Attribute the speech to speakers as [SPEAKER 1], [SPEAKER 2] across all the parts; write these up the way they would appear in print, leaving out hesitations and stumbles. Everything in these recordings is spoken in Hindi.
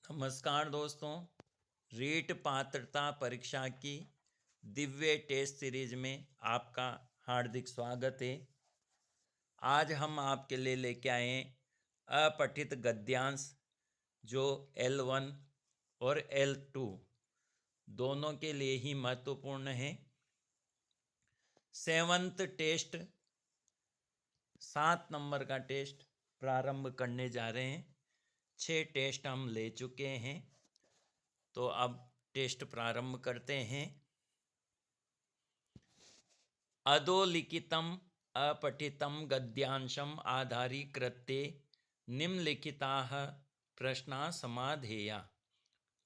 [SPEAKER 1] नमस्कार दोस्तों। रीट पात्रता परीक्षा की दिव्य टेस्ट सीरीज में आपका हार्दिक स्वागत है। आज हम आपके लिए लेके आए हैं अपठित गद्यांश जो L1 और L2 दोनों के लिए ही महत्वपूर्ण है। 7th टेस्ट 7 नंबर का टेस्ट प्रारंभ करने जा रहे हैं। 6 टेस्ट हम ले चुके हैं, तो अब टेस्ट प्रारंभ करते हैं। अधोलिखितम् अपठितं गद्यांशम् आधारीकृत्य निम्नलिखिताः प्रश्नाः समाधेया।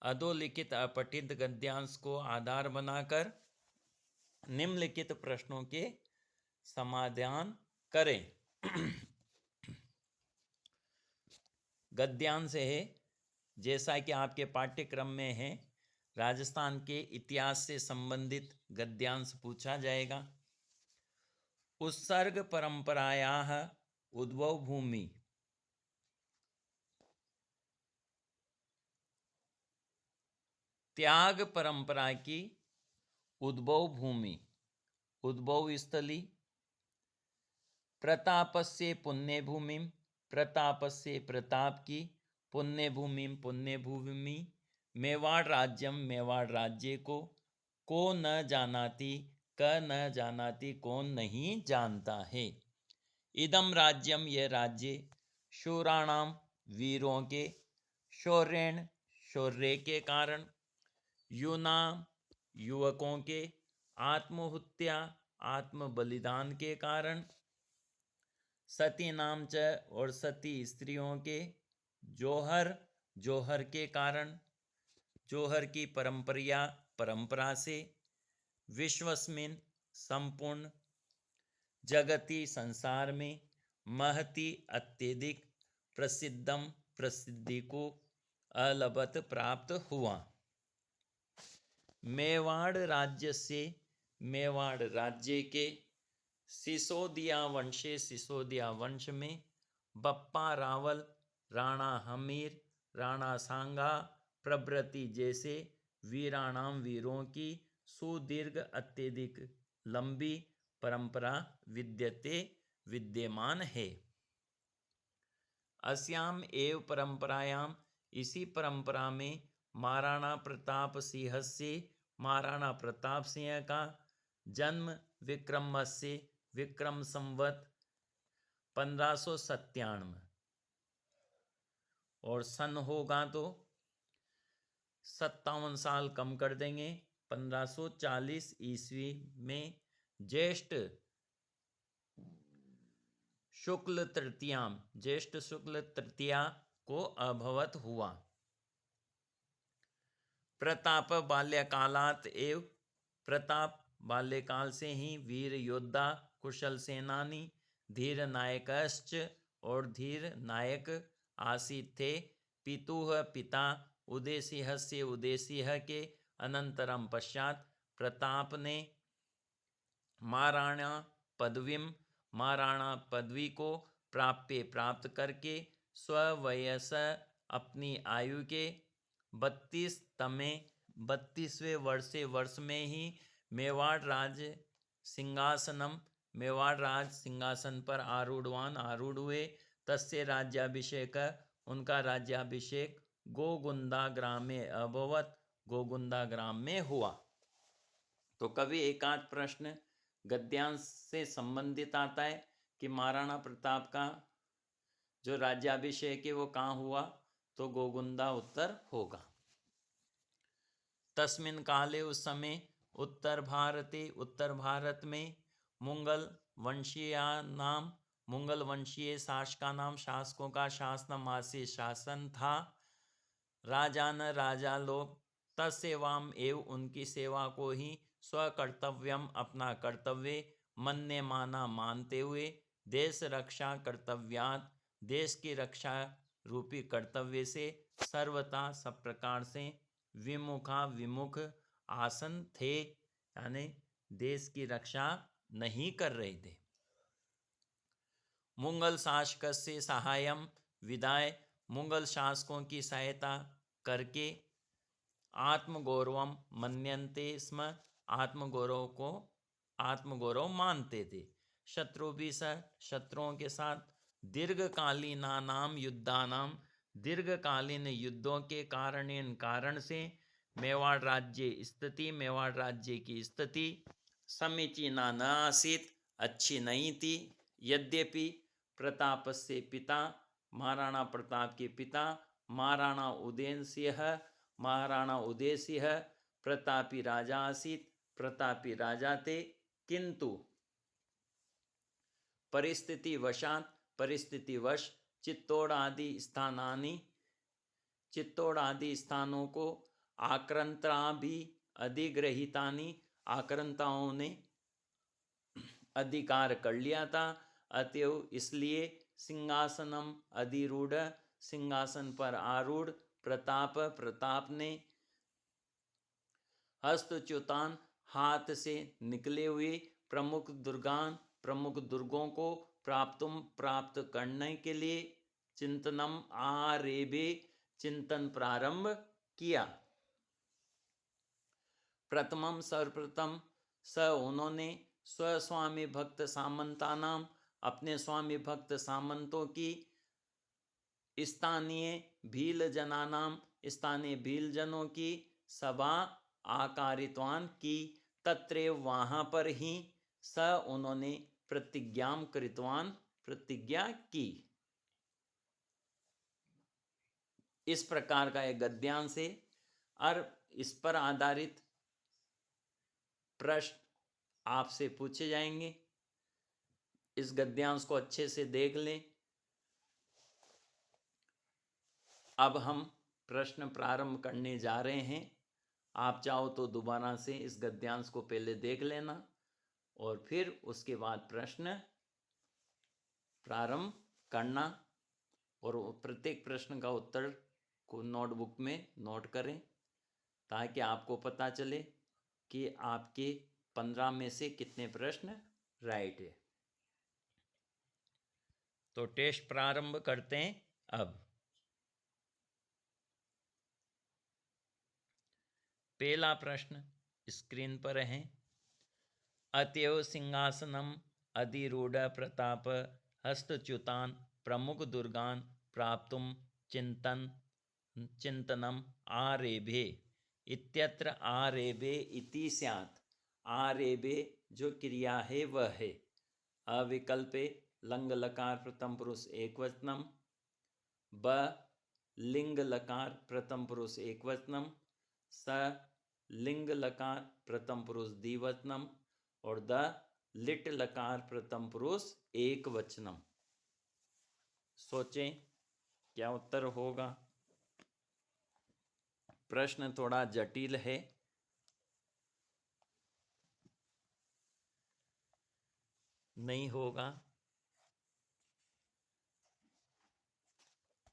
[SPEAKER 1] अधोलिखित अपठित गद्यांश को आधार बनाकर निम्नलिखित प्रश्नों के समाधान करें। गद्यांश है, जैसा कि आपके पाठ्यक्रम में है, राजस्थान के इतिहास से संबंधित गद्यांश पूछा जाएगा। उत्सर्ग परंपरायाः उद्भव भूमि। त्याग परंपरा की उद्भव भूमि, उद्भव स्थली। प्रतापस्य पुण्य भूमि, प्रतापस्य प्रताप की, पुण्य भूमि पुण्य भूमि। मेवाड़ राज्यम, मेवाड़ राज्य को न जानाति, क न जानाति, कौन नहीं जानता है। इदम राज्यम, यह राज्य, शूराणाम वीरों के, शौर्येण शौर्य के कारण, यूनाम युवकों के, आत्महत्या आत्म बलिदान के कारण, सती नाम च और सती स्त्रियों के, जोहर जोहर के कारण, जोहर की परंपरा से, विश्वस्मिन संपूर्ण, जगति संसार में, महति अत्यधिक, प्रसिद्धम प्रसिद्धि को, अलभत प्राप्त हुआ। मेवाड़ राज्य से, मेवाड़ राज्य के, सिसोदिया वंशे, सिसोदिया वंश में, बप्पा रावल, राणा हमीर, राणा सांगा प्रभृति जैसे वीराणाम वीरों की सुदीर्घ अत्यधिक लंबी परंपरा विद्यमान है। अस्याम एव परंपरायाम, इसी परंपरा में, महाराणा प्रताप सिंह से, महाराणा प्रताप सिंह का जन्म विक्रमस्य, विक्रम संवत 1597 और सन होगा तो 57 साल कम कर देंगे, 1540 ईस्वी में, ज्येष्ठ शुक्ल तृतीयाम, ज्येष्ठ शुक्ल तृतीया को अभवत हुआ। प्रताप बाल्यकालात एव, प्रताप बाल्यकाल से ही, वीर योद्धा कुशल सेनानी, धीर नायकश्च और धीर नायक आसीत थे। पितुः पिता उदयसिंह से, उदयसिंह के अनंतरम पश्चात, प्रताप ने महाराणा पदवीम, महाराणा पदवी को प्राप्त करके, स्ववयस अपनी आयु के 32वें वर्ष में ही, मेवाड़ राज सिंहासनम, मेवाड़ राज सिंहासन पर आरूढ़ हुए। तस्य राज्याभिषेक, उनका राज्याभिषेक गोगुंदा ग्राम में अभवत, गोगुंदा ग्राम में हुआ। तो कभी एकाध प्रश्न गद्यांश से संबंधित आता है कि महाराणा प्रताप का जो राज्याभिषेक है वो कहाँ हुआ, तो गोगुंदा उत्तर होगा। तस्मिन काले, उस समय, उत्तर भारत में, मुगल वंशीय शासका नाम, शासकों का शासनम आसी, शासन था। राजा लोग, तत्सेवाम एव, उनकी सेवा को ही, स्वकर्तव्यम, अपना कर्तव्य, मन्ने माना, मानते हुए, देश रक्षा कर्तव्यात, देश की रक्षा रूपी कर्तव्य से, सर्वथा सब प्रकार से, विमुख आसन थे, यानी देश की रक्षा नहीं कर रहे थे। मुगल शासक से सहायम विदाय, मुगल शासकों की सहायता करके आत्मगौरवम मन्यन्ते स्म, आत्मगौरव मानते थे। शत्रु भी शत्रुओं के साथ दीर्घकालीनानाम युद्धानाम, दीर्घकालीन युद्धों के कारण से मेवाड़ राज्य की स्थिति समीचीना न आसीत, अच्छी नहीं थी। यद्यपि प्रताप से पिता, महाराणा प्रताप के पिता महाराणा उदय सिंह प्रतापी राजा आसीत, प्रतापी राजा थे, किंतु परिस्थितिवश चित्तौड़ आदि स्थानों को आक्रांताओं ने अधिकार कर लिया था। अतएव इसलिए सिंहासन पर आरूढ़ प्रताप ने हस्तच्युतान, हाथ से निकले हुए प्रमुख दुर्गों को प्राप्त करने के लिए चिंतन प्रारंभ किया। सर्वप्रथम उन्होंने स्वस्वामी भक्त सामंतानाम, अपने स्वामी भक्त सामंतों की, स्थानीय भीलजनों की सभा आकारितवान की। तत्रैव वहाँ पर ही उन्होंने प्रतिज्ञा की। इस प्रकार का एक गद्यांश है और इस पर आधारित प्रश्न आपसे पूछे जाएंगे। इस गद्यांश को अच्छे से देख लें। अब हम प्रश्न प्रारंभ करने जा रहे हैं। आप चाहो तो दोबारा से इस गद्यांश को पहले देख लेना और फिर उसके बाद प्रश्न प्रारंभ करना, और प्रत्येक प्रश्न का उत्तर को नोटबुक में नोट करें ताकि आपको पता चले कि आपके 15 में से कितने प्रश्न राइट है। तो टेस्ट प्रारंभ करते हैं। अब पहला प्रश्न स्क्रीन पर है। अतएव सिंहासनम अधिरूढ़ प्रताप हस्तच्युतान प्रमुख दुर्गान प्राप्तुम चिंतनम आरेभे इत्यत्र आरेभे इति स्यात्। आरेभे जो क्रिया है वह है अविकल्पे लंग लकार प्रथम पुरुष एकवचनम, ब लिंग लकार प्रथम पुरुष एकवचनम, स लिंग लकार प्रथम पुरुष द्विवचनम और द लिट लकार प्रथम पुरुष एकवचनम। सोचें क्या उत्तर होगा। प्रश्न थोड़ा जटिल है। नहीं होगा।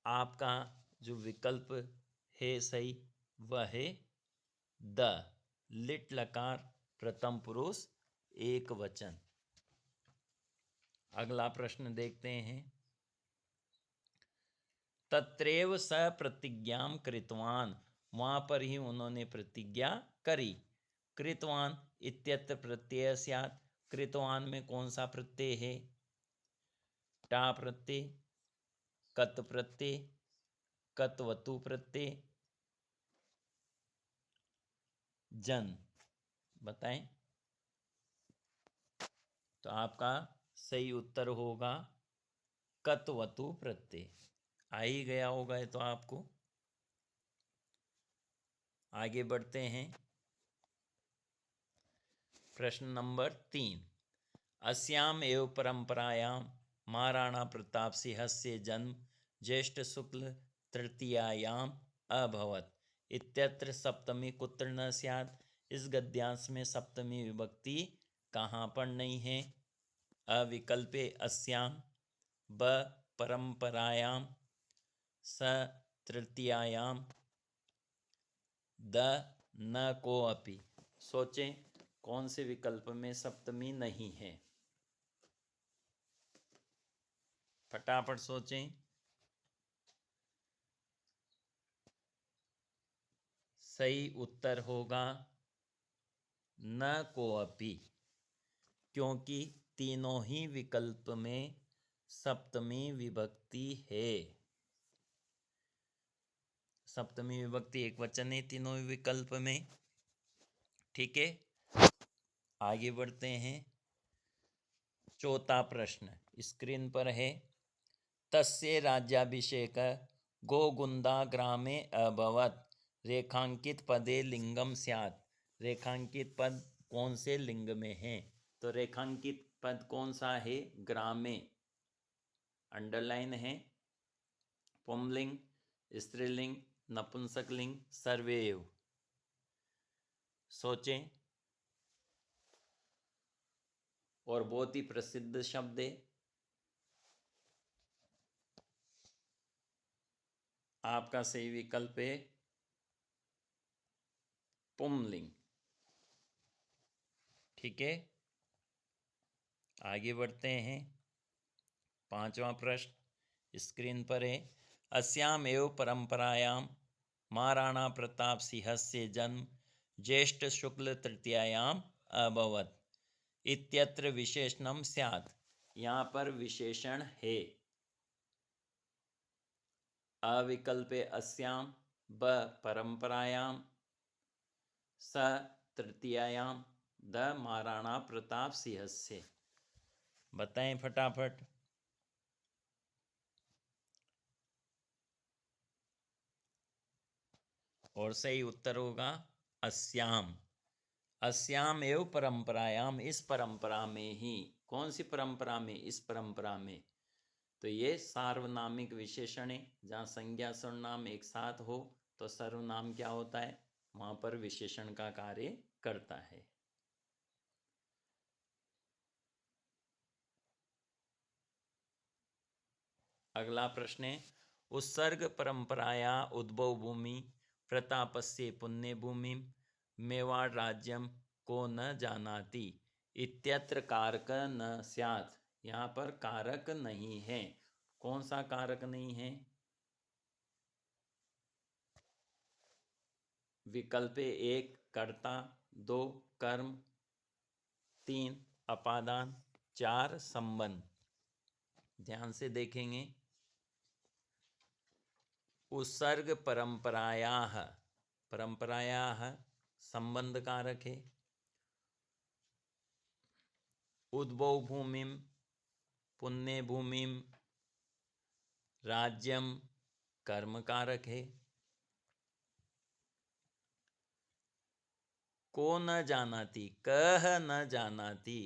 [SPEAKER 1] आपका जो विकल्प है सही वह है द लिट लकार प्रथम पुरुष एक वचन। अगला प्रश्न देखते हैं। तत्रैव स प्रतिज्ञाम कृतवान, वहाँ पर ही उन्होंने प्रतिज्ञा करी। कृतवान इत्यत्र प्रत्यय स्यात्, कृतवान में कौन सा प्रत्यय है? टा प्रत्यय, कत प्रत्यय, कतवतु प्रत्यय, जन। बताएं। तो आपका सही उत्तर होगा कतवतु प्रत्यय। आ ही गया होगा ये तो आपको। आगे बढ़ते हैं। प्रश्न नंबर 3। अस्याम एव परंपरायाम महाराणा प्रताप सिंहस्य जन्म ज्येष्ठ शुक्ल तृतीयायाम अभवत इत्यत्र सप्तमी कुत्र न स्यात्। इस गद्यांश में सप्तमी विभक्ति कहाँ पर नहीं है? अविकल्पे अस्याम, ब परंपरायाम, स तृतीयायाम, द न को अपि। सोचें कौन से विकल्प में सप्तमी नहीं है। फटाफट सोचें। सही उत्तर होगा न कोअपि, क्योंकि तीनों ही विकल्प में सप्तमी विभक्ति है। सप्तमी विभक्ति एक वचन है तीनों विकल्प में। ठीक है, आगे बढ़ते हैं। चौथा प्रश्न स्क्रीन पर है। तस्य राज्याभिषेक गोगुंदा ग्रामे अभवत्, रेखांकित पदे लिंगम स्यात्। रेखांकित पद कौन से लिंग में है? तो रेखांकित पद कौन सा है? ग्रामे, अंडरलाइन है। पुंलिंग, स्त्रीलिंग, नपुंसकलिंग, सर्वैव। सोचें। और बहुत ही प्रसिद्ध शब्द है। आपका सही विकल्प है पुंलिंग। ठीक है, आगे बढ़ते हैं। पांचवा प्रश्न स्क्रीन पर है। अस्याम एव परंपरायाम महाराणा प्रताप सिंहस्य जन्म ज्येष्ठ शुक्ल तृतीयायाम अभवत् इत्यत्र विशेषणम स्यात्। यहाँ पर विशेषण है। अ विकल्पे अस्याम, ब परंपरायाम, स तृतीयायाम, द महाराणा प्रताप सिंहस्य। बताएं फटाफट। और सही उत्तर होगा अस्याम। अस्याम एव परंपरायाम, इस परंपरा में ही। कौन सी परंपरा में? इस परंपरा में। तो ये सार्वनामिक विशेषण है। जहाँ संज्ञा सर्वनाम एक साथ हो तो सर्वनाम क्या होता है? वहां पर विशेषण का कार्य करता है। अगला प्रश्न है। उत्सर्ग परंपराया उद्भव भूमि प्रतापस्य पुण्य भूमि मेवाड़ राज्यम को न जानाति इत्यत्र कारक न स्यात्। यहाँ पर कारक नहीं है। कौन सा कारक नहीं है? विकल्प एक कर्ता, दो कर्म, तीन अपादान, चार संबंध। ध्यान से देखेंगे। उत्सर्ग परंपरायाः, परंपरायाः संबंध कारक है। उद्भव भूमिम, पुण्य भूमिम, राज्यम कर्म कारक है। को न जानाती, कह न जानाती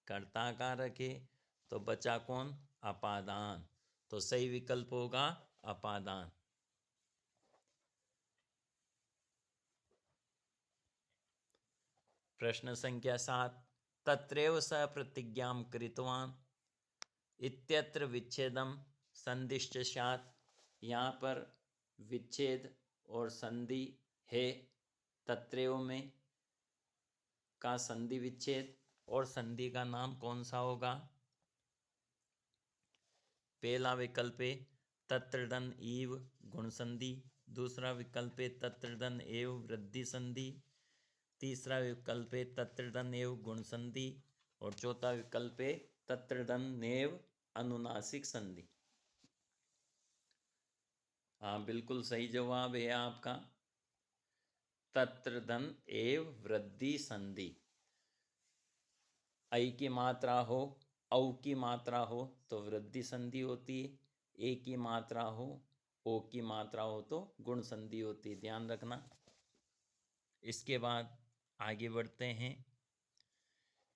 [SPEAKER 1] कर्ता कारक है। तो बचा कौन? अपादान। तो सही विकल्प होगा अपादान। प्रश्न संख्या 7। तत्रैव स प्रतिज्ञां कृतवान् इत्यत्र विच्छेदम संदिश्च स्यात्। यहाँ पर विच्छेद और संधि है। तत्रैव में का संधि विच्छेद, और संधि का नाम कौन सा होगा? पहला विकल्प है तत्रदन ईव गुण संधि, दूसरा विकल्प है तत्रदन एव वृद्धि संधि, तीसरा विकल्प है तत्रदन एव गुण संधि, और चौथा विकल्प है तत्रदन नेव अनुनासिक संधि। हाँ, बिल्कुल सही जवाब है आपका। तत्रदन एव वृद्धि संधि। ऐ की मात्रा हो, औ की मात्रा हो तो वृद्धि संधि होती है। ए की मात्रा हो, ओ की मात्रा हो तो गुण संधि होती है। ध्यान रखना। इसके बाद आगे बढ़ते हैं।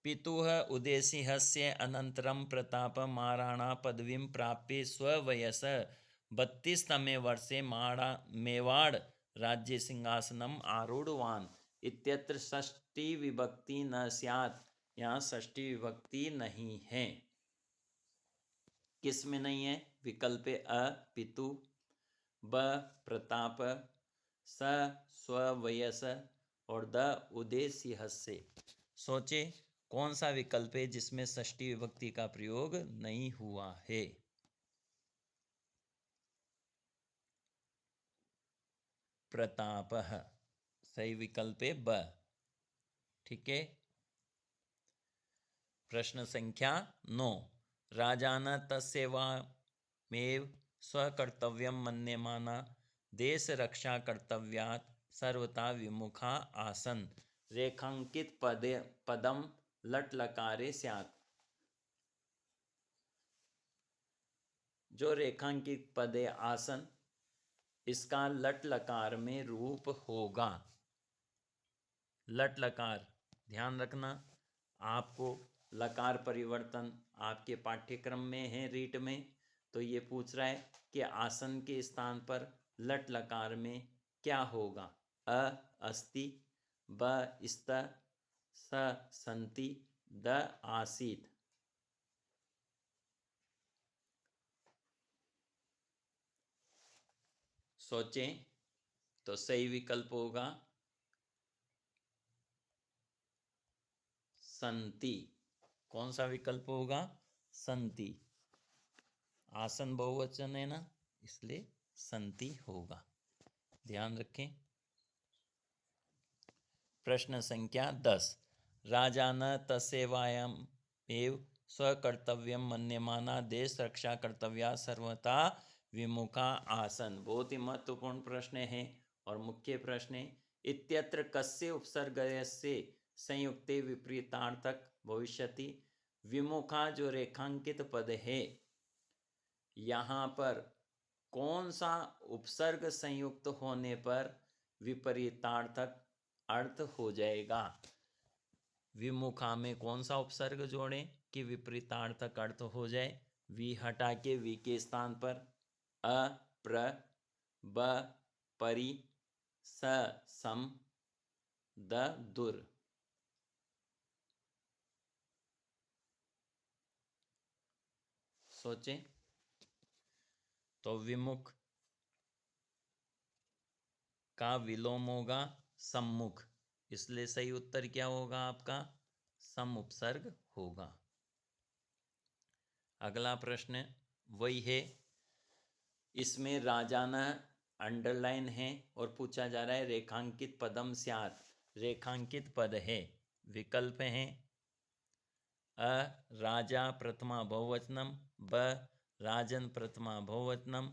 [SPEAKER 1] पितुः उदयसिंहस्य अनन्तरं प्रताप महाराणा पदवीं प्राप्य स्ववयस 32तमे वर्षे मेवाड़ राज्य सिंहासनम आरूढ़वान् इत्यत्र षष्ठी विभक्ति न स्यात्। यहाँ षष्ठी विभक्ति नहीं है। किस में नहीं है? विकल्प अ पितु, ब प्रताप, स स्ववयस, और द उदयसिंहस्य। सोचे कौन सा विकल्प है जिसमें षष्ठी विभक्ति का प्रयोग नहीं हुआ है? प्रतापः। सही विकल्प है ब। ठीक है। प्रश्न संख्या 9। राजान तस्सेवामेव स्वकर्तव्यं मन्यमाना देश रक्षा कर्तव्यात् सर्वथा विमुखा आसन। रेखांकित पदम लट लकारे स्यात्। जो रेखांकित पद है आसन, इसका लट लकार में रूप होगा। लट लकार ध्यान रखना, आपको लकार परिवर्तन आपके पाठ्यक्रम में है रीट में, तो ये पूछ रहा है कि आसन के स्थान पर लट लकार में क्या होगा। अ अस्ति, ब स्त, स संति, द आसीत। सोचें तो सही विकल्प होगा संति। कौन सा विकल्प होगा? संति। आसन बहुवचन है ना, इसलिए संति होगा। ध्यान रखें। प्रश्न संख्या 10। राजान तस्सेवायाम एव स्वकर्तव्यम मन्यमाना देश रक्षा कर्तव्या सर्वथा विमुखा आसन। बहुत ही महत्वपूर्ण प्रश्न है और मुख्य प्रश्न है। इत्यत्र कस्य उपसर्गस्य संयुक्ते विपरीतार्थक भविष्यति। विमुखा जो रेखांकित पद है, यहाँ पर कौन सा उपसर्ग संयुक्त होने पर विपरीतार्थक अर्थ हो जाएगा। विमुखा में कौन सा उपसर्ग जोड़ें कि विपरीतार्थक अर्थ हो जाए। वी हटा के वी के स्थान पर अ प्र, ब परि, स सम, द दुर। सोचें तो विमुख का विलोम होगा सम्मुख, इसलिए सही उत्तर क्या होगा आपका? सम उपसर्ग होगा। अगला प्रश्न वही है, इसमें राजाना अंडरलाइन है और पूछा जा रहा है रेखांकित पदम स्यात्। रेखांकित पद है, विकल्प हैं अ राजा प्रथमा बहुवचनम, ब राजन प्रथमा बहुवचनम,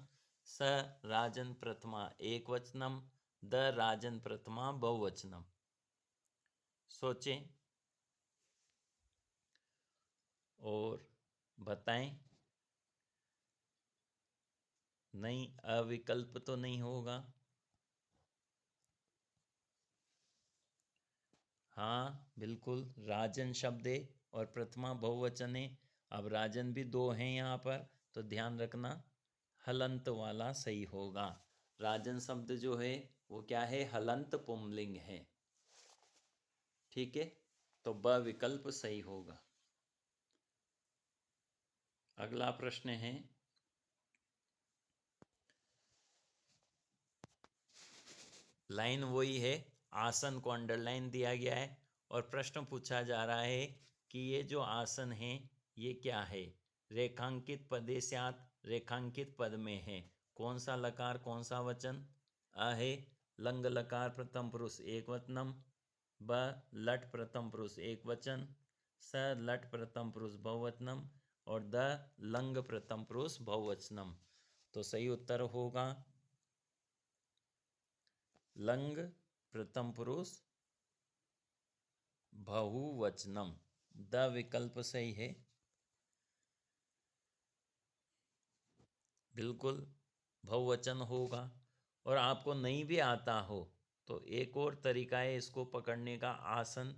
[SPEAKER 1] स राजन प्रथमा एकवचनम, द राजन प्रथमा बहुवचनम। सोचें और बताएं। नहीं, अविकल्प तो नहीं होगा। हाँ बिल्कुल, राजन शब्द है और प्रथमा बहुवचन है। अब राजन भी दो हैं यहाँ पर, तो ध्यान रखना हलंत वाला सही होगा। राजन शब्द जो है वो क्या है? हलंत पुंलिंग है। ठीक है, तो ब विकल्प सही होगा। अगला प्रश्न है, लाइन वही है, आसन को अंडरलाइन दिया गया है और प्रश्न पूछा जा रहा है कि ये जो आसन है ये क्या है। रेखांकित पदे स्यात्, रेखांकित पद में है कौन सा लकार कौन सा वचन? अ है लंग लकार प्रथम पुरुष एक वचनम, ब लट प्रथम पुरुष एक वचन, स लट प्रथम पुरुष बहुवचनम और द लंग प्रथम पुरुष बहुवचनम। तो सही उत्तर होगा लंग प्रथम पुरुष बहुवचनम। द विकल्प सही है। बिल्कुल बहुवचन होगा। और आपको नहीं भी आता हो तो एक और तरीका है इसको पकड़ने का। आसन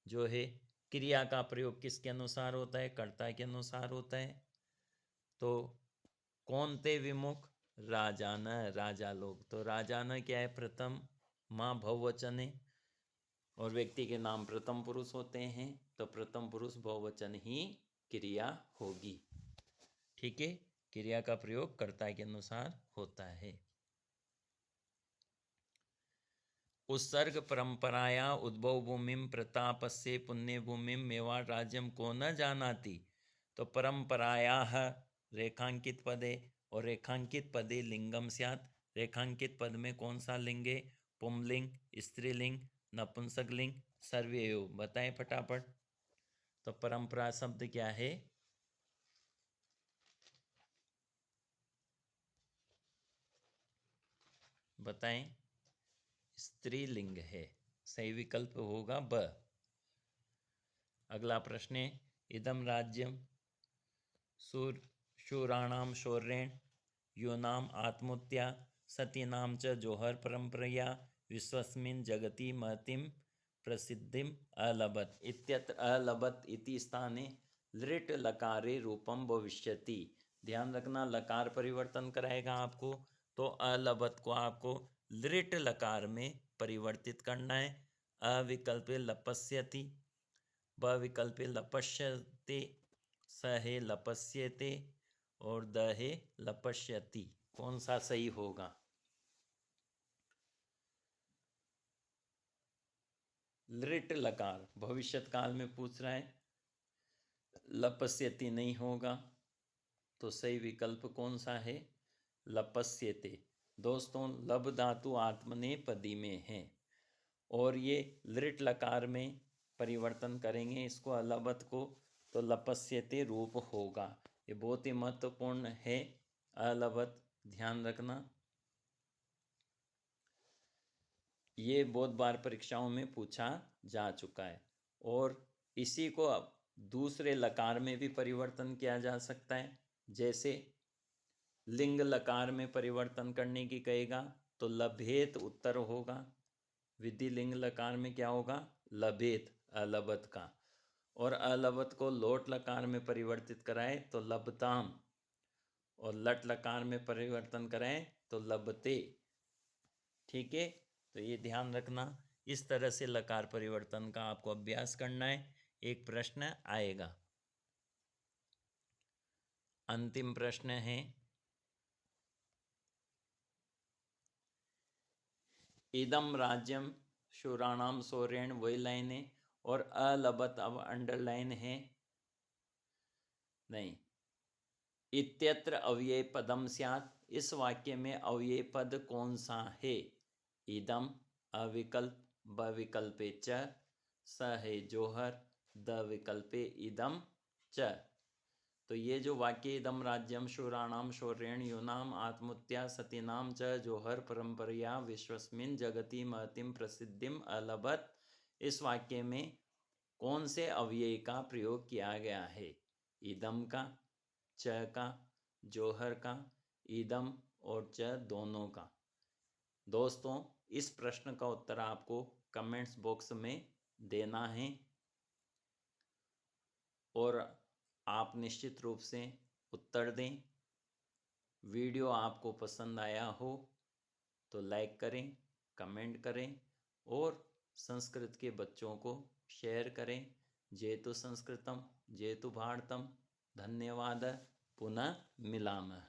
[SPEAKER 1] जो है क्रिया का प्रयोग किसके अनुसार होता है? कर्ता के अनुसार होता है। तो कौन थे विमुख? राजान, राजा लोग। तो राजान क्या है? प्रथम माँ बहुवचन है और व्यक्ति के नाम प्रथम पुरुष होते हैं, तो प्रथम पुरुष बहुवचन ही क्रिया होगी। ठीक है, क्रिया का प्रयोग कर्ता के अनुसार होता है। उत्सर्ग परंपराया उद्भव भूमिम प्रतापस्य पुण्य भूमिम मेवाड़ राज्यम को न जानाति। तो परंपराया रेखांकित पदे और रेखांकित पदे लिंगम स्यात्। रेखांकित पद में कौन सा लिंग है? पुंलिंग, स्त्रीलिंग, नपुंसकलिंग, सर्वयोग। बताएं फटाफट। तो परंपरा शब्द क्या है? बताएं। स्त्रीलिंग है। सही विकल्प होगा ब। अगला प्रश्न है, इदम राज्यम शूराणाम शौर्येण यूनाम आत्महत्या सतीनाम च जोहर परंपरया विश्वस्मिन् जगति महतिम प्रसिद्धिम अलभत। इत्यत्र अलभत इति स्थाने लृट लकारे रूपम भविष्यति। ध्यान रखना, लकार परिवर्तन कराएगा आपको, तो अलभत को आपको लृट लकार में परिवर्तित करना है। अ विकल्पे लपस्यति, ब विकल्पे लपश्यते, स है लपस्यते और द है लपश्यति। कौन सा सही होगा? लृट लकार भविष्यत काल में पूछ रहा है, लपस्यति नहीं होगा, तो सही विकल्प कौन सा है? लपस्यते। दोस्तों, लब धातु आत्मनेपदी में है और ये लृट लकार में परिवर्तन करेंगे इसको, अलबत को, तो लपस्यते रूप होगा। ये बहुत ही महत्वपूर्ण है, अलबत, ध्यान रखना। ये बहुत बार परीक्षाओं में पूछा जा चुका है और इसी को अब दूसरे लकार में भी परिवर्तन किया जा सकता है। जैसे लिंग लकार में परिवर्तन करने की कहेगा तो लभेत उत्तर होगा। विधि लिंग लकार में क्या होगा? लभेत, अलबत का। और अलबत को लोट लकार में परिवर्तित कराए तो लबताम, और लट लकार में परिवर्तन कराएं तो लबते। ठीक है, तो ये ध्यान रखना, इस तरह से लकार परिवर्तन का आपको अभ्यास करना है। एक प्रश्न आएगा। अंतिम प्रश्न है, इदम राज्यम शूराणाम शौर्येण, वही लाइन है, और अलबत अब अंडरलाइन है नहीं। इत्यत्र अव्यय पदम स्यात्, इस वाक्य में अव्यय पद कौन सा है? इदम अविकल्प, ब विकल्पे च, स है जोहर, द विकल्पे इदम च। तो ये जो वाक्य, इदम राज्यम शूराणाम शौर्येण यूनाम आत्महत्या सतीनाम च जोहर परंपरया विश्वस्मिन् जगति महतिम प्रसिद्धिम अलभत, इस वाक्य में कौन से अव्यय का प्रयोग किया गया है? इदम का, च का, जोहर का, इदम और च दोनों का। दोस्तों, इस प्रश्न का उत्तर आपको कमेंट्स बॉक्स में देना है और आप निश्चित रूप से उत्तर दें। वीडियो आपको पसंद आया हो तो लाइक करें, कमेंट करें और संस्कृत के बच्चों को शेयर करें। जेतु संस्कृतम जेतु भारतम। धन्यवाद। पुनः मिलामः।